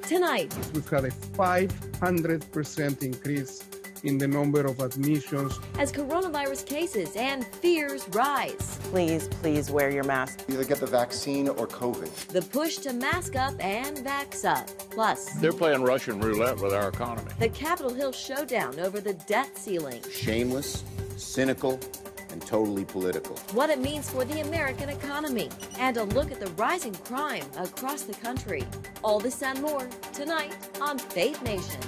tonight. We've had a 500% increase in the number of admissions. As coronavirus cases and fears rise. Please wear your mask. Either get the vaccine or COVID. The push to mask up and vax up. Plus, they're playing Russian roulette with our economy. The Capitol Hill showdown over the debt ceiling. Shameless, cynical, and totally political. What it means for the American economy. And a look at the rising crime across the country. All this and more tonight on Faith Nation.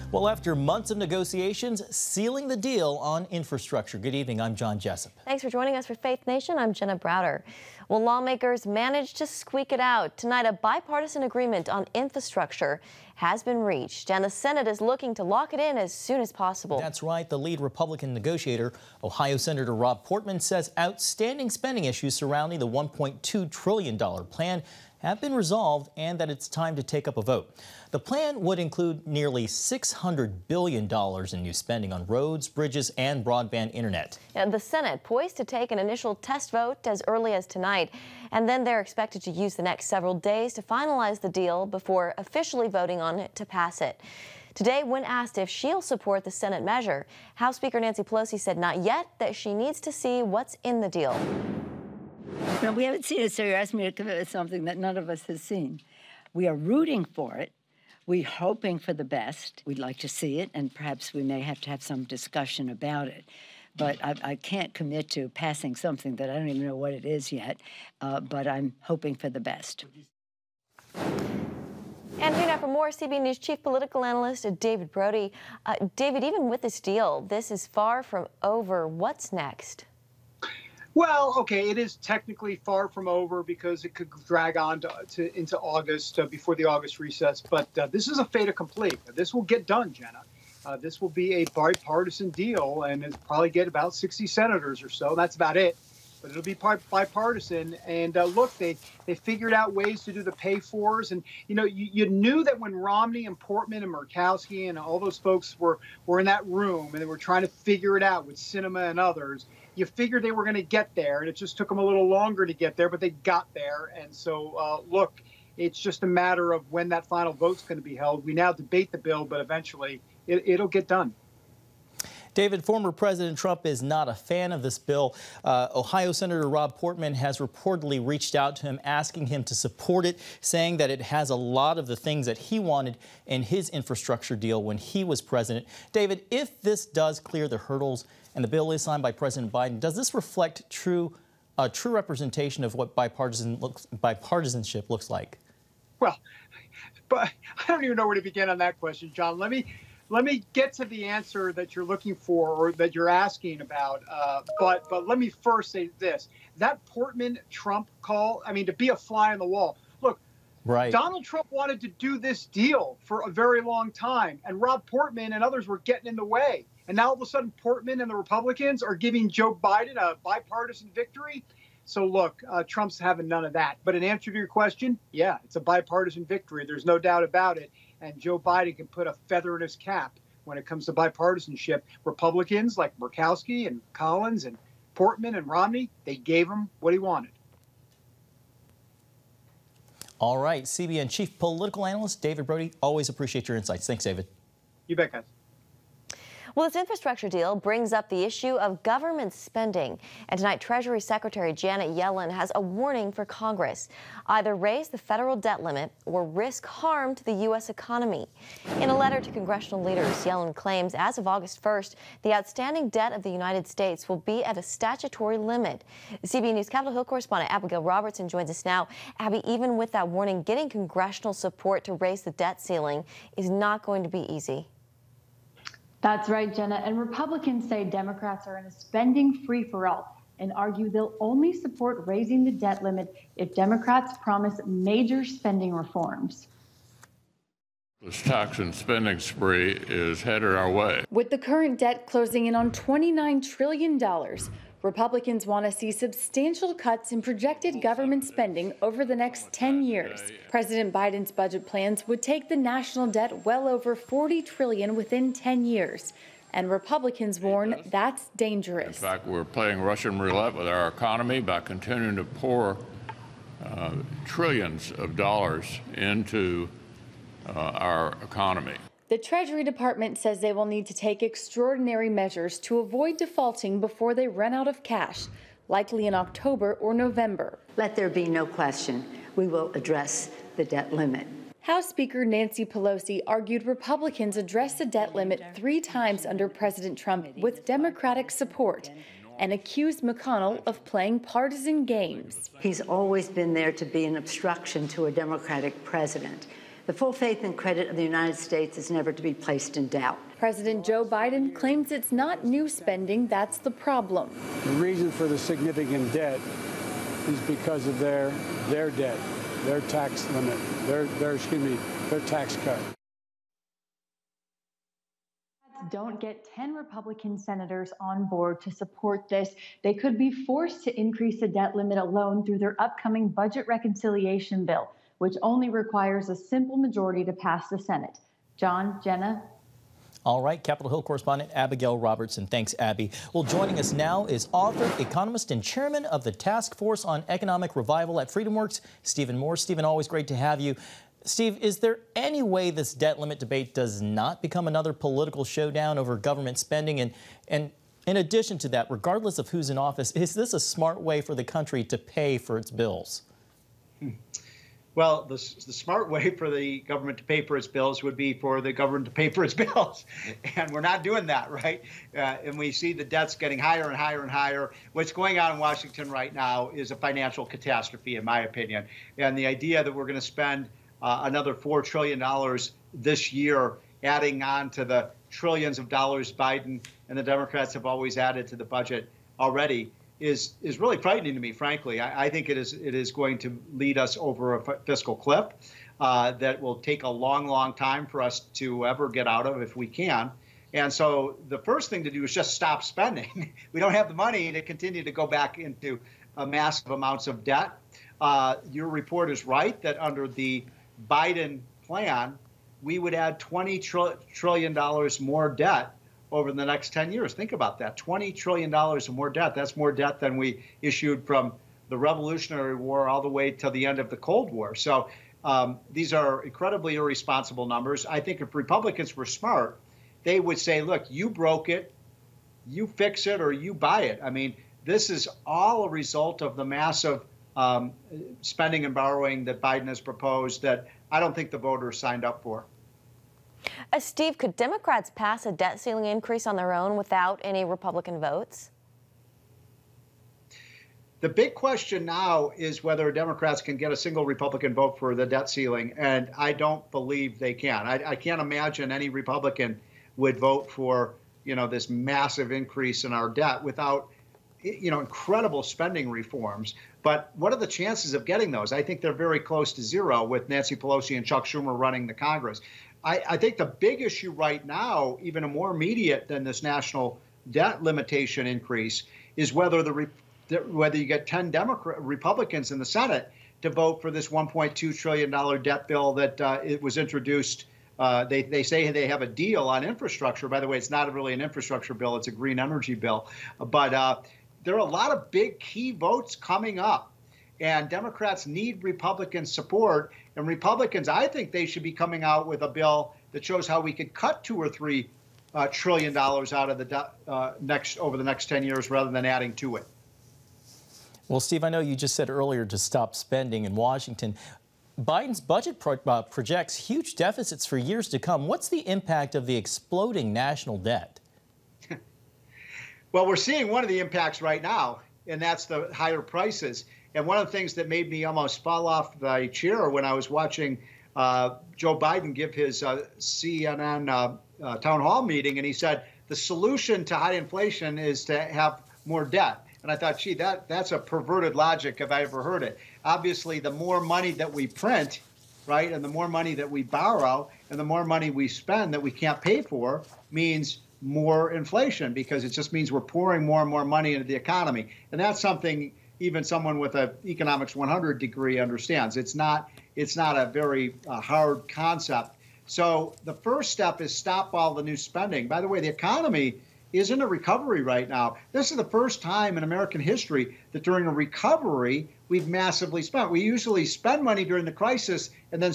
Well, after months of negotiations, sealing the deal on infrastructure. Good evening, I'm John Jessup. Thanks for joining us for Faith Nation. I'm Jenna Browder. Well, lawmakers managed to squeak it out. Tonight, a bipartisan agreement on infrastructure has been reached, and the Senate is looking to lock it in as soon as possible. That's right. The lead Republican negotiator, Ohio Senator Rob Portman, says outstanding spending issues surrounding the $1.2 trillion plan have been resolved and that it's time to take up a vote. The plan would include nearly $600 billion in new spending on roads, bridges, and broadband internet. And the Senate poised to take an initial test vote as early as tonight, and then they're expected to use the next several days to finalize the deal before officially voting on it to pass it. Today, when asked if she'll support the Senate measure, House Speaker Nancy Pelosi said not yet, that she needs to see what's in the deal. No, we haven't seen it, so you're asking me to commit to something that none of us has seen. We are rooting for it. We're hoping for the best. We'd like to see it, and perhaps we may have to have some discussion about it. But I can't commit to passing something that I don't even know what it is yet, but I'm hoping for the best. And here now for more, CBN News Chief Political Analyst David Brody. David, even with this deal, this is far from over. What's next? Well, okay, it is technically far from over because it could drag on into August before the August recess. But this is a fait accompli. This will get done, Jenna. This will be a bipartisan deal, and it'll probably get about 60 senators or so. That's about it. But it'll be bipartisan. And look, they figured out ways to do the pay-fors. And, you know, you knew that when Romney and Portman and Murkowski and all those folks were in that room and they were trying to figure it out with Sinema and others, you figured they were going to get there, and it just took them a little longer to get there, but they got there. And so, look, it's just a matter of when that final vote's going to be held. We now debate the bill, but eventually it'll get done. David, former President Trump is not a fan of this bill. Ohio Senator Rob Portman has reportedly reached out to him, asking him to support it, saying that it has a lot of the things that he wanted in his infrastructure deal when he was president. David, if this does clear the hurdles and the bill is signed by President Biden, does this reflect true representation of what bipartisanship looks like? Well, but I don't even know where to begin on that question, John. Let me get to the answer that you're looking for or that you're asking about. But let me first say this. That Portman-Trump call, I mean, to be a fly on the wall. Look, right. Donald Trump wanted to do this deal for a very long time, and Rob Portman and others were getting in the way. And now all of a sudden, Portman and the Republicans are giving Joe Biden a bipartisan victory. So look, Trump's having none of that. But in answer to your question, yeah, it's a bipartisan victory. There's no doubt about it. And Joe Biden can put a feather in his cap when it comes to bipartisanship. Republicans like Murkowski and Collins and Portman and Romney, they gave him what he wanted. All right, CBN Chief Political Analyst David Brody, always appreciate your insights. Thanks, David. You bet, guys. Well, this infrastructure deal brings up the issue of government spending. And tonight, Treasury Secretary Janet Yellen has a warning for Congress. Either raise the federal debt limit or risk harm to the U.S. economy. In a letter to congressional leaders, Yellen claims as of August 1st, the outstanding debt of the United States will be at a statutory limit. CBN News Capitol Hill correspondent Abigail Robertson joins us now. Abby, even with that warning, getting congressional support to raise the debt ceiling is not going to be easy. That's right, Jenna. And Republicans say Democrats are in a spending free-for-all and argue they'll only support raising the debt limit if Democrats promise major spending reforms. This tax and spending spree is headed our way. With the current debt closing in on $29 trillion, Republicans want to see substantial cuts in projected government spending over the next 10 years. President Biden's budget plans would take the national debt well over $40 trillion within 10 years. And Republicans warn that's dangerous. In fact, we're playing Russian roulette with our economy by continuing to pour trillions of dollars into our economy. The Treasury Department says they will need to take extraordinary measures to avoid defaulting before they run out of cash, likely in October or November. Let there be no question, we will address the debt limit. House Speaker Nancy Pelosi argued Republicans addressed the debt limit 3 times under President Trump with Democratic support and accused McConnell of playing partisan games. He's always been there to be an obstruction to a Democratic president. The full faith and credit of the United States is never to be placed in doubt. President Joe Biden claims it's not new spending that's the problem. The reason for the significant debt is because of their debt, their tax limit, their tax cut. Don't get 10 Republican senators on board to support this. They could be forced to increase the debt limit alone through their upcoming budget reconciliation bill, which only requires a simple majority to pass the Senate. John, Jenna. All right, Capitol Hill correspondent Abigail Robertson. Thanks, Abby. Well, joining us now is author, economist, and chairman of the Task Force on Economic Revival at FreedomWorks, Stephen Moore. Stephen, always great to have you. Steve, is there any way this debt limit debate does not become another political showdown over government spending? And in addition to that, regardless of who's in office, is this a smart way for the country to pay for its bills? Well, the smart way for the government to pay for its bills would be for the government to pay for its bills. And we're not doing that, right? And we see the debts getting higher and higher and higher. What's going on in Washington right now is a financial catastrophe, in my opinion. And the idea that we're going to spend another $4 trillion this year, adding on to the trillions of dollars Biden and the Democrats have always added to the budget already, is really frightening to me, frankly. I think it is going to lead us over a fiscal cliff that will take a long, long time for us to ever get out of if we can. And so the first thing to do is just stop spending. We don't have the money to continue to go back into massive amounts of debt. Your report is right that under the Biden plan, we would add $20 trillion more debt over the next 10 years. Think about that, $20 trillion of more debt. That's more debt than we issued from the Revolutionary War all the way to the end of the Cold War. So these are incredibly irresponsible numbers. I think if Republicans were smart, they would say, look, you broke it, you fix it, or you buy it. I mean, this is all a result of the massive spending and borrowing that Biden has proposed that I don't think the voters signed up for. Steve, could Democrats pass a debt ceiling increase on their own without any Republican votes? The big question now is whether Democrats can get a single Republican vote for the debt ceiling, and I don't believe they can. I can't imagine any Republican would vote for, this massive increase in our debt without, incredible spending reforms. But what are the chances of getting those? I think they're very close to zero with Nancy Pelosi and Chuck Schumer running the Congress. I think the big issue right now, even more immediate than this national debt limitation increase, is whether you get 10 Republicans in the Senate to vote for this $1.2 trillion debt bill that it was introduced. They say they have a deal on infrastructure. By the way, it's not really an infrastructure bill. It's a green energy bill. But there are a lot of big key votes coming up. And Democrats need Republican support. And Republicans, I think they should be coming out with a bill that shows how we could cut $2 or $3 trillion out of the debt over the next 10 years rather than adding to it. Well, Steve, I know you just said earlier to stop spending in Washington. Biden's budget projects huge deficits for years to come. What's the impact of the exploding national debt? Well, we're seeing one of the impacts right now, and that's the higher prices. And one of the things that made me almost fall off the chair when I was watching Joe Biden give his CNN town hall meeting, and he said the solution to high inflation is to have more debt. And I thought, gee, that's a perverted logic if I ever heard it. Obviously, the more money that we print, right, and the more money that we borrow, and the more money we spend that we can't pay for means more inflation, because it just means we're pouring more and more money into the economy. And that's something even someone with an economics 100 degree understands. It's not a very hard concept So the first step is stop all the new spending. By the way, the economy is in a recovery right now. This is the first time in American history that during a recovery, we've massively spent. We usually spend money during the crisis and then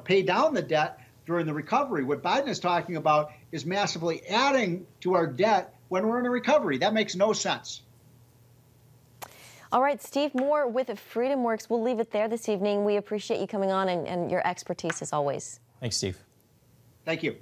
pay down the debt during the recovery. What Biden is talking about is massively adding to our debt when we're in a recovery. That makes no sense. All right, Steve Moore with FreedomWorks. We'll leave it there this evening. We appreciate you coming on and your expertise as always. Thanks, Steve. Thank you.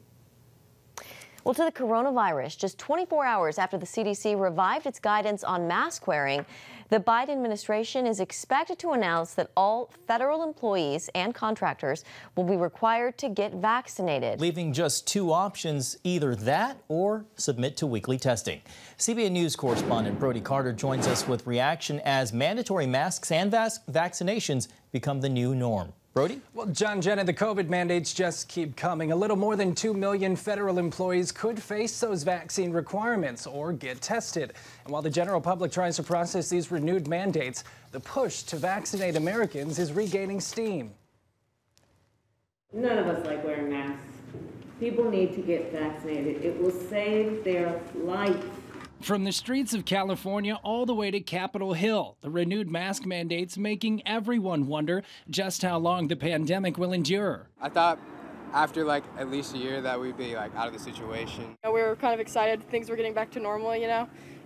Well, to the coronavirus, just 24 hours after the CDC revived its guidance on mask wearing, the Biden administration is expected to announce that all federal employees and contractors will be required to get vaccinated. Leaving just two options, either that or submit to weekly testing. CBN News correspondent Brody Carter joins us with reaction as mandatory masks and vaccinations become the new norm. Brody? Well, John, Jenna, the COVID mandates just keep coming. A little more than 2 million federal employees could face those vaccine requirements or get tested. And while the general public tries to process these renewed mandates, the push to vaccinate Americans is regaining steam. None of us like wearing masks. People need to get vaccinated. It will save their life. From the streets of California all the way to Capitol Hill, the renewed mask mandates making everyone wonder just how long the pandemic will endure. I thought after at least a year that we'd be out of the situation. We were kind of excited things were getting back to normal,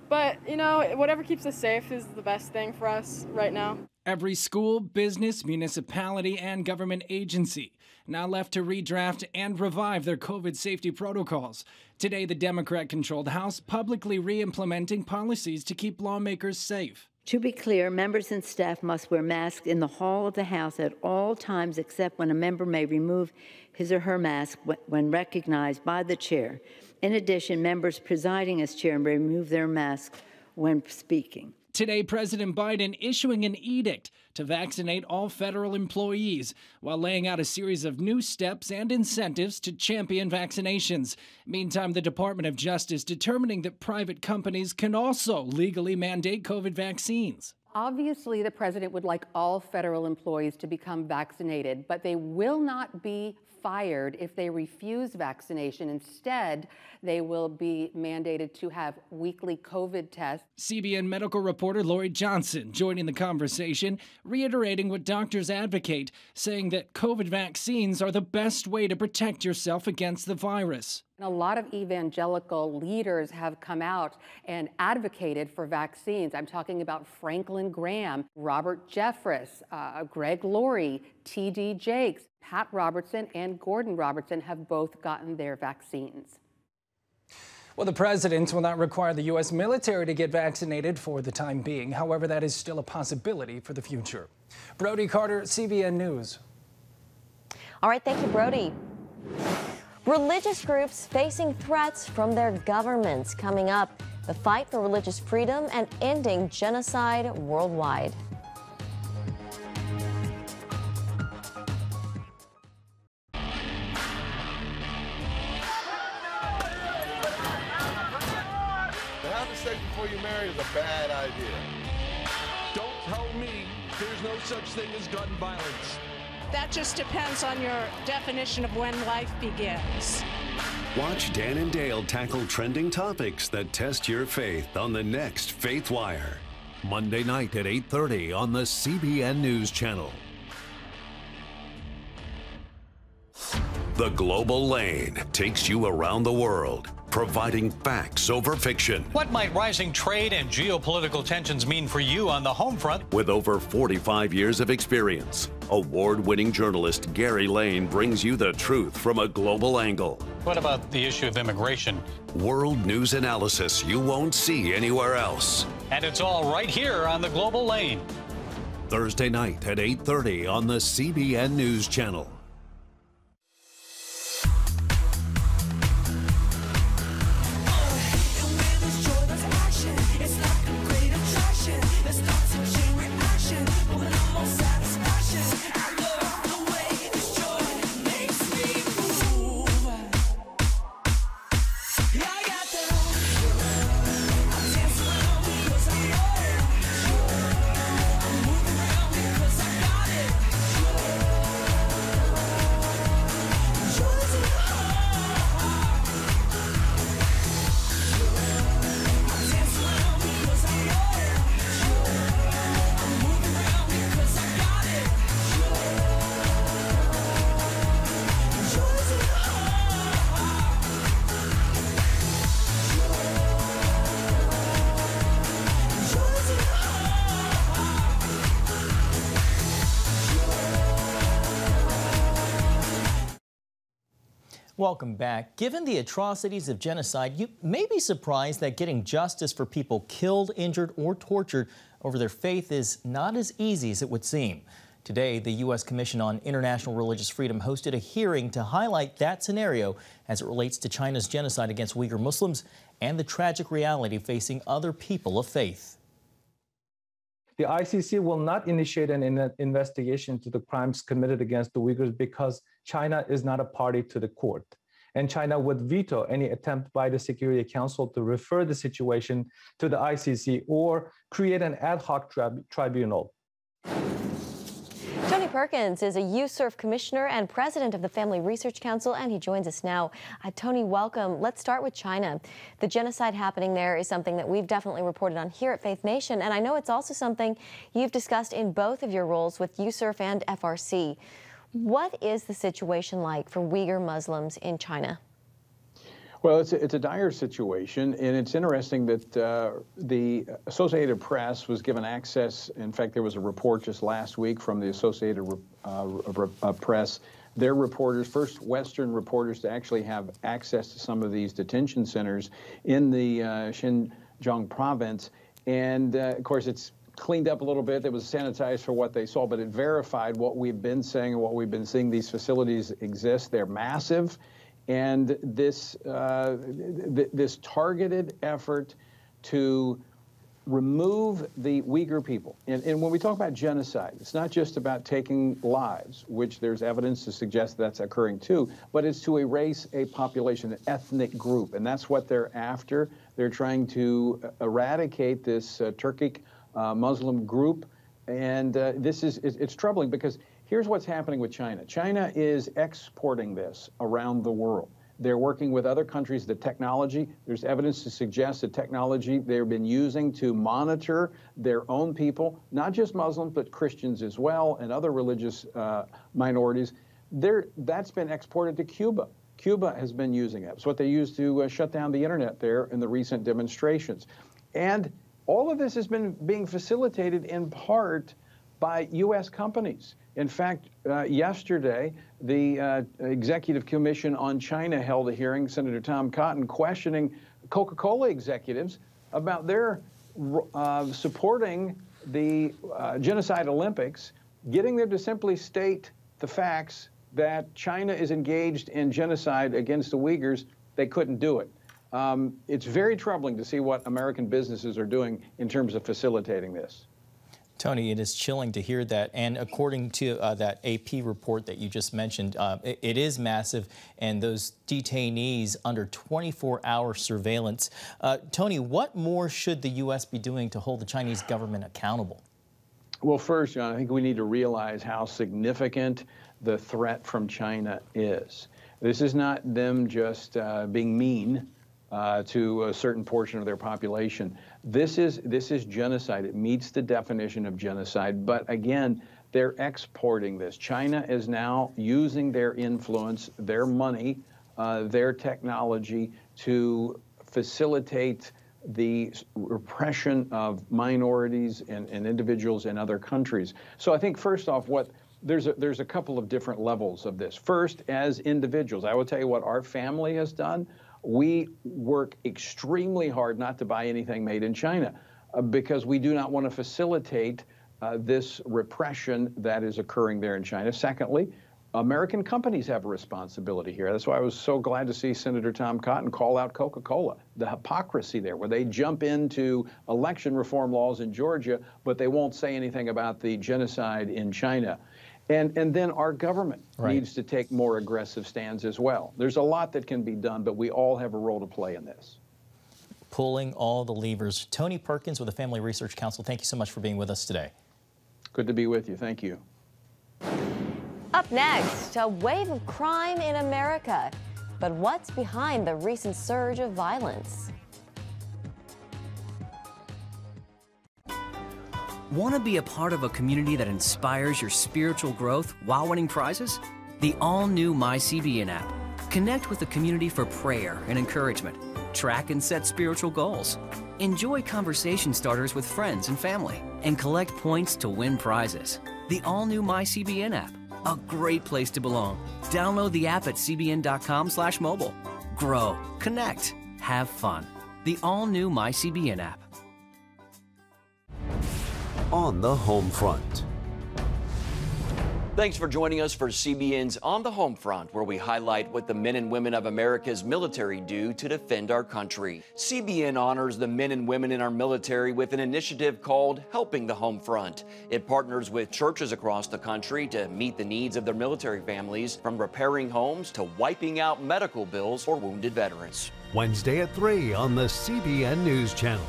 But, whatever keeps us safe is the best thing for us right now. Every school, business, municipality, and government agency now left to redraft and revive their COVID safety protocols. Today, the Democrat-controlled House publicly re-implementing policies to keep lawmakers safe. To be clear, members and staff must wear masks in the hall of the House at all times except when a member may remove his or her mask when recognized by the chair. In addition, members presiding as chair may remove their mask when speaking. Today, President Biden issuing an edict to vaccinate all federal employees while laying out a series of new steps and incentives to champion vaccinations. Meantime, the Department of Justice determining that private companies can also legally mandate COVID vaccines. Obviously, the president would like all federal employees to become vaccinated, but they will not be fired if they refuse vaccination. Instead, they will be mandated to have weekly COVID tests. CBN medical reporter Lori Johnson joining the conversation, reiterating what doctors advocate, saying that COVID vaccines are the best way to protect yourself against the virus. And a lot of evangelical leaders have come out and advocated for vaccines. I'm talking about Franklin Graham, Robert Jeffress, Greg Laurie, T.D. Jakes, Pat Robertson, and Gordon Robertson have both gotten their vaccines. Well, the president will not require the U.S. military to get vaccinated for the time being. However, that is still a possibility for the future. Brody Carter, CBN News. All right, thank you, Brody. Religious groups facing threats from their governments. Coming up, the fight for religious freedom and ending genocide worldwide. Having sex before you marry is a bad idea. Don't tell me there's no such thing as gun violence. That just depends on your definition of when life begins. Watch Dan and Dale tackle trending topics that test your faith on the next Faith Wire. Monday night at 8:30 on the CBN News Channel. The Global Lane takes you around the world, providing facts over fiction. What might rising trade and geopolitical tensions mean for you on the home front? With over 45 years of experience, award-winning journalist Gary Lane brings you the truth from a global angle. What about the issue of immigration? World news analysis you won't see anywhere else. And it's all right here on the Global Lane. Thursday night at 8:30 on the CBN News Channel. Welcome back. Given the atrocities of genocide, you may be surprised that getting justice for people killed, injured, or tortured over their faith is not as easy as it would seem. Today, the U.S. Commission on International Religious Freedom hosted a hearing to highlight that scenario as it relates to China's genocide against Uyghur Muslims and the tragic reality facing other people of faith. The ICC will not initiate an investigation into the crimes committed against the Uyghurs because China is not a party to the court. And China would veto any attempt by the Security Council to refer the situation to the ICC or create an ad hoc tribunal. Tony Perkins is a USERF commissioner and president of the Family Research Council, and he joins us now. Tony, welcome. Let's start with China. The genocide happening there is something that we've definitely reported on here at Faith Nation, and I know it's also something you've discussed in both of your roles with USERF and FRC. What is the situation like for Uyghur Muslims in China? Well, it's a dire situation, and it's interesting that the Associated Press was given access. In fact, there was a report just last week from the Associated Press. Their reporters, first Western reporters to actually have access to some of these detention centers in the Xinjiang province. And, of course, it's cleaned up a little bit. It was sanitized for what they saw, but it verified what we've been saying and what we've been seeing. These facilities exist. They're massive. And this targeted effort to remove the Uyghur people. And when we talk about genocide, it's not just about taking lives, which there's evidence to suggest that's occurring too, but it's to erase a population, an ethnic group. And that's what they're after. They're trying to eradicate this Turkic Muslim group. And it's troubling because here's what's happening with China. China is exporting this around the world. They're working with other countries. The technology, there's evidence to suggest the technology they've been using to monitor their own people, not just Muslims, but Christians as well, and other religious minorities. That's been exported to Cuba. Cuba has been using it. It's what they used to shut down the internet there in the recent demonstrations. And all of this has been being facilitated in part by U.S. companies. In fact, yesterday, the Executive Commission on China held a hearing, Senator Tom Cotton, questioning Coca-Cola executives about their supporting the Genocide Olympics, getting them to simply state the facts that China is engaged in genocide against the Uyghurs. They couldn't do it. It's very troubling to see what American businesses are doing in terms of facilitating this. Tony, it is chilling to hear that. And according to that AP report that you just mentioned, it is massive, and those detainees under 24-hour surveillance. Tony, what more should the U.S. be doing to hold the Chinese government accountable? Well, first, John, I think we need to realize how significant the threat from China is. This is not them just being mean to a certain portion of their population. This is genocide. It meets the definition of genocide. But again, they're exporting this. China is now using their influence, their money, their technology to facilitate the repression of minorities and individuals in other countries. So I think first off, there's a couple of different levels of this. First, as individuals, I will tell you what our family has done. We work extremely hard not to buy anything made in China because we do not want to facilitate this repression that is occurring there in China. Secondly, American companies have a responsibility here. That's why I was so glad to see Senator Tom Cotton call out Coca-Cola, the hypocrisy there, where they jump into election reform laws in Georgia, but they won't say anything about the genocide in China. And then our government needs to take more aggressive stands as well. There's a lot that can be done, but we all have a role to play in this. Pulling all the levers. Tony Perkins with the Family Research Council, thank you so much for being with us today. Good to be with you. Thank you. Up next, a wave of crime in America. But what's behind the recent surge of violence? Want to be a part of a community that inspires your spiritual growth while winning prizes? The all-new MyCBN app. Connect with the community for prayer and encouragement. Track and set spiritual goals. Enjoy conversation starters with friends and family. And collect points to win prizes. The all-new MyCBN app. a great place to belong. Download the app at cbn.com/mobile. Grow, connect, have fun. The all-new MyCBN app. On the home front. Thanks for joining us for CBN's On the Home Front, where we highlight what the men and women of America's military do to defend our country. CBN honors the men and women in our military with an initiative called Helping the Home Front. It partners with churches across the country to meet the needs of their military families, from repairing homes to wiping out medical bills for wounded veterans. Wednesday at 3 on the CBN News Channel.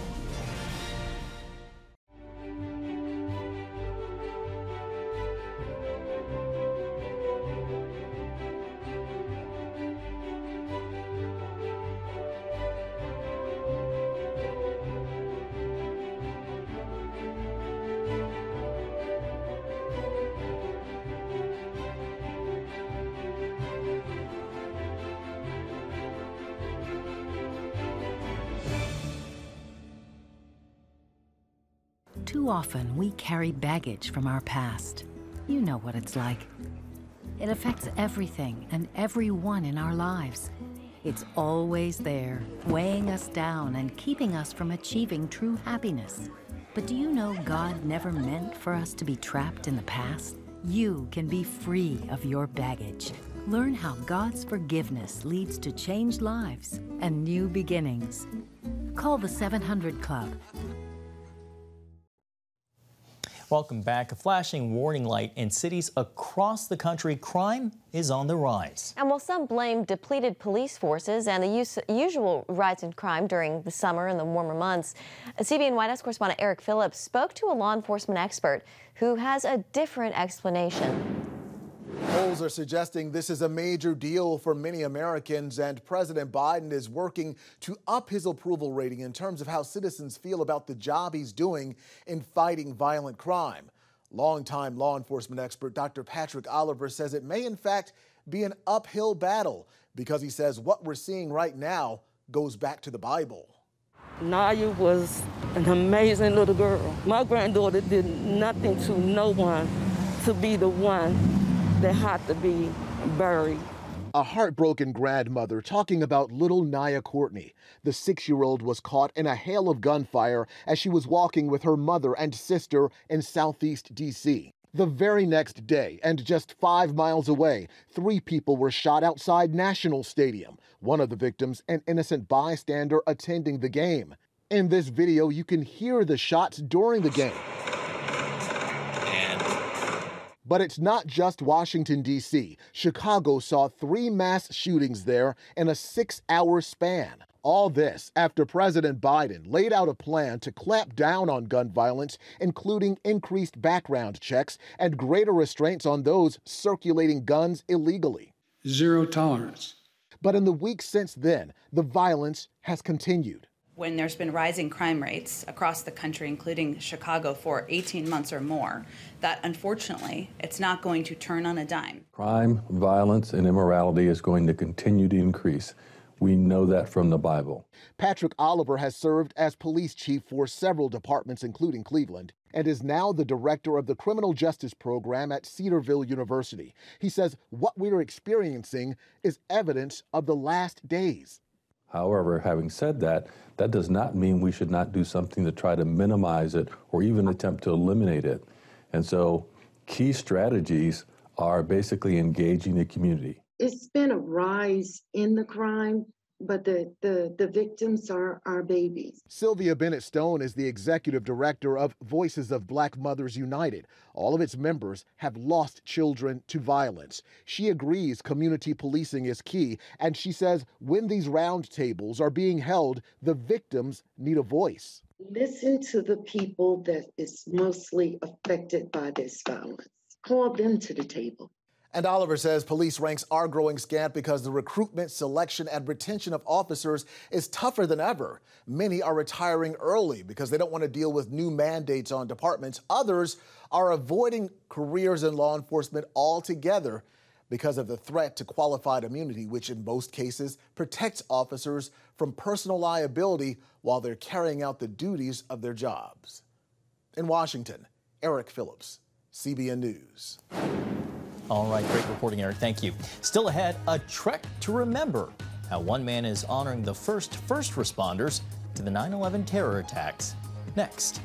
Too often, we carry baggage from our past. You know what it's like. It affects everything and everyone in our lives. It's always there, weighing us down and keeping us from achieving true happiness. But do you know God never meant for us to be trapped in the past? You can be free of your baggage. Learn how God's forgiveness leads to changed lives and new beginnings. Call the 700 Club. Welcome back. A flashing warning light in cities across the country. Crime is on the rise. And while some blame depleted police forces and the usual rise in crime during the summer and the warmer months, CBN White House correspondent Eric Phillips spoke to a law enforcement expert who has a different explanation. Polls are suggesting this is a major deal for many Americans, and President Biden is working to up his approval rating in terms of how citizens feel about the job he's doing in fighting violent crime. Longtime law enforcement expert Dr. Patrick Oliver says it may in fact be an uphill battle because he says what we're seeing right now goes back to the Bible. Naya was an amazing little girl. My granddaughter did nothing to no one to be the one that had to be buried. A heartbroken grandmother talking about little Naya Courtney. The 6-year-old was caught in a hail of gunfire as she was walking with her mother and sister in Southeast D.C. The very next day, and just 5 miles away, 3 people were shot outside National Stadium. One of the victims, an innocent bystander attending the game. In this video, you can hear the shots during the game. But it's not just Washington, D.C. Chicago saw 3 mass shootings there in a 6-hour span. All this after President Biden laid out a plan to clamp down on gun violence, including increased background checks and greater restraints on those circulating guns illegally. Zero tolerance. But in the weeks since then, the violence has continued. When there's been rising crime rates across the country, including Chicago, for 18 months or more, that unfortunately, it's not going to turn on a dime. Crime, violence, and immorality is going to continue to increase. We know that from the Bible. Patrick Oliver has served as police chief for several departments, including Cleveland, and is now the director of the criminal justice program at Cedarville University. He says what we're experiencing is evidence of the last days. However, having said that, that does not mean we should not do something to try to minimize it or even attempt to eliminate it. And so key strategies are basically engaging the community. It's been a rise in the crime, but the victims are our babies. Sylvia Bennett Stone is the executive director of Voices of Black Mothers United. All of its members have lost children to violence. She agrees community policing is key, and she says when these roundtables are being held, the victims need a voice. Listen to the people that is mostly affected by this violence. Call them to the table. And Oliver says police ranks are growing scant because the recruitment, selection, and retention of officers is tougher than ever. Many are retiring early because they don't want to deal with new mandates on departments. Others are avoiding careers in law enforcement altogether because of the threat to qualified immunity, which in most cases protects officers from personal liability while they're carrying out the duties of their jobs. In Washington, Eric Phillips, CBN News. All right, great reporting, Eric. Thank you. Still ahead, a trek to remember how one man is honoring the first responders to the 9/11 terror attacks. Next.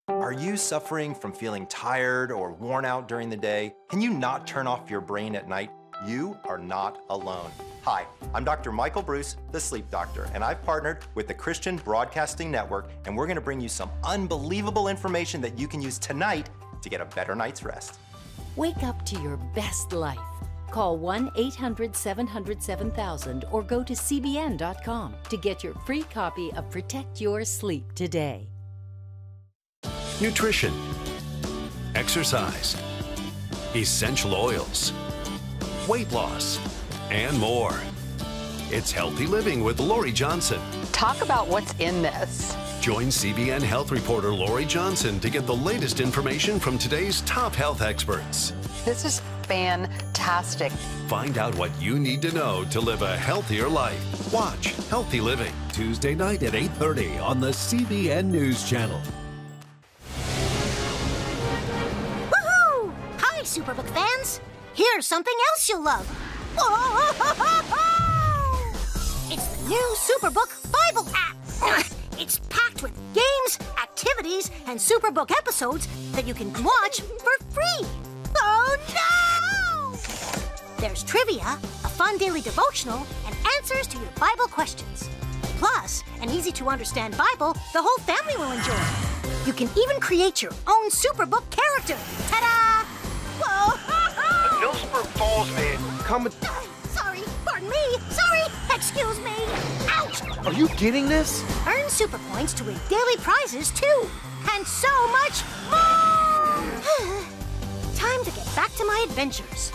Are you suffering from feeling tired or worn out during the day? Can you not turn off your brain at night? You are not alone. Hi, I'm Dr. Michael Bruce, the sleep doctor, and I've partnered with the Christian Broadcasting Network, and we're going to bring you some unbelievable information that you can use tonight to get a better night's rest. Wake up to your best life. Call 1-800-700-7000 or go to cbn.com to get your free copy of Protect Your Sleep today. Nutrition, exercise, essential oils, weight loss, and more. It's Healthy Living with Lori Johnson. Talk about what's in this. Join CBN health reporter Lori Johnson to get the latest information from today's top health experts. This is fantastic. Find out what you need to know to live a healthier life. Watch Healthy Living Tuesday night at 8:30 on the CBN News Channel. Woohoo! Hi, Superbook fans. Here's something else you'll love. It's the new Superbook Bible app. It's packed with games, activities, and Superbook episodes that you can watch for free. Oh no! There's trivia, a fun daily devotional, and answers to your Bible questions. Plus, an easy-to-understand Bible the whole family will enjoy. You can even create your own Superbook character. Ta-da! Whoa! Millsburg Falls man, come with... Sorry, pardon me. Sorry, excuse me. Ouch! Are you getting this? Earn super points to win daily prizes too, and so much more. Time to get back to my adventures.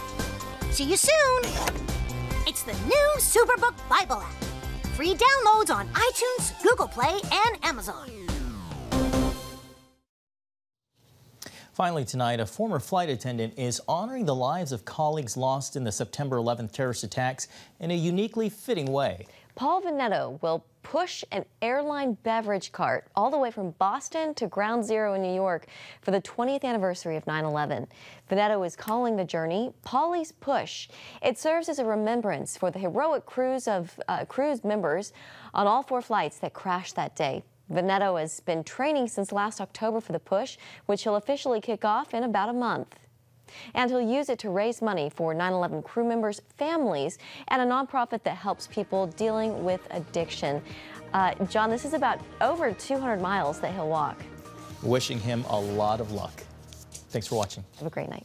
See you soon. It's the new Superbook Bible app. Free downloads on iTunes, Google Play, and Amazon. Finally tonight, a former flight attendant is honoring the lives of colleagues lost in the September 11th terrorist attacks in a uniquely fitting way. Paul Veneto will push an airline beverage cart all the way from Boston to Ground Zero in New York for the 20th anniversary of 9/11. Veneto is calling the journey Paulie's Push. It serves as a remembrance for the heroic cruise members on all 4 flights that crashed that day. Veneto has been training since last October for the push, which he'll officially kick off in about a month. And he'll use it to raise money for 9/11 crew members' families and a nonprofit that helps people dealing with addiction. John, this is about over 200 miles that he'll walk. Wishing him a lot of luck. Thanks for watching. Have a great night.